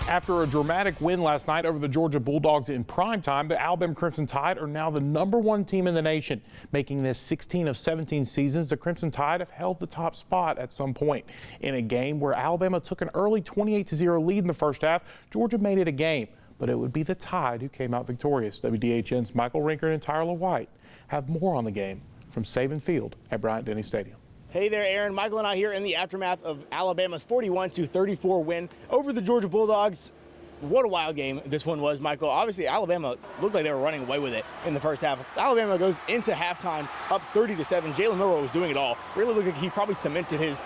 After a dramatic win last night over the Georgia Bulldogs in primetime, the Alabama Crimson Tide are now the #1 team in the nation. Making this 16 of 17 seasons, the Crimson Tide have held the top spot at some point. In a game where Alabama took an early 28-0 lead in the first half, Georgia made it a game, but it would be the Tide who came out victorious. WDHN's Michael Rinkert and Tyler White have more on the game from Saban Field at Bryant-Denny Stadium. Hey there, Aaron. Michael and I here in the aftermath of Alabama's 41-34 win over the Georgia Bulldogs. What a wild game this one was, Michael. Obviously, Alabama looked like they were running away with it in the first half. Alabama goes into halftime up 30-7. Jalen Milroe was doing it all. Really looked like he probably cemented his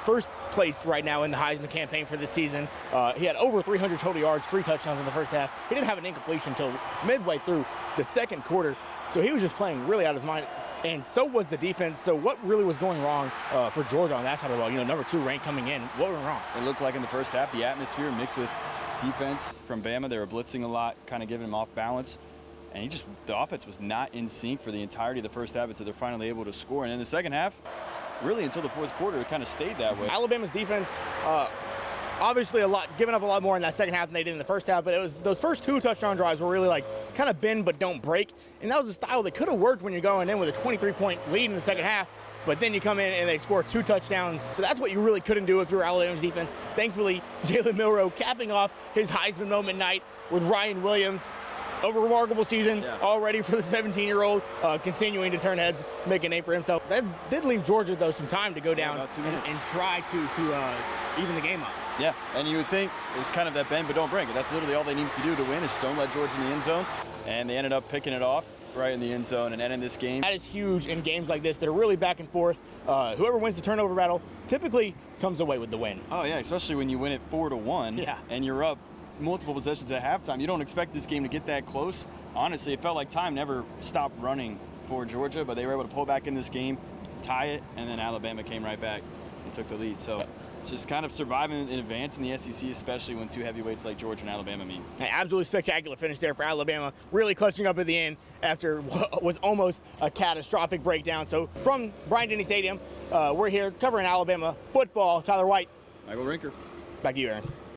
first place right now in the Heisman campaign for this season. He had over 300 total yards, 3 touchdowns in the first half. He didn't have an incompletion until midway through the second quarter. So he was just playing really out of his mind, and so was the defense. So what really was going wrong for Georgia on that side of the ball? You know, #2 ranked coming in. What went wrong? It looked like in the first half, the atmosphere mixed with defense from Bama. They were blitzing a lot, kind of giving him off balance. And the offense was not in sync for the entirety of the first half until they're finally able to score. And in the second half, really until the fourth quarter, it kind of stayed that way. Alabama's defense, obviously giving up a lot more in that second half than they did in the first half, but it was those first 2 touchdown drives were really like kind of bend but don't break. And that was a style that could have worked when you're going in with a 23-point lead in the second half. But then you come in and they score 2 touchdowns. So that's what you really couldn't do if you were Alabama's defense. Thankfully, Jalen Milroe capping off his Heisman moment night with Ryan Williams. A remarkable season already for the 17-year-old, continuing to turn heads, make a name for himself. That did leave Georgia, though, some time to go down and try to even the game up. Yeah, and you would think it's kind of that bend but don't break. That's literally all they needed to do to win is don't let Georgia in the end zone. And they ended up picking it off right in the end zone and ending this game. That is huge in games like this. They're really back and forth. Whoever wins the turnover battle typically comes away with the win. Oh, yeah, especially when you win it 4-1 and you're up multiple possessions at halftime. You don't expect this game to get that close. Honestly, it felt like time never stopped running for Georgia, but they were able to pull back in this game, tie it, and then Alabama came right back and took the lead. So it's just kind of surviving in advance in the SEC, especially when 2 heavyweights like Georgia and Alabama meet. An absolutely spectacular finish there for Alabama, really clutching up at the end after what was almost a catastrophic breakdown. So from Bryant-Denny Stadium, we're here covering Alabama football. Tyler White. Michael Rinkert. Back to you, Aaron.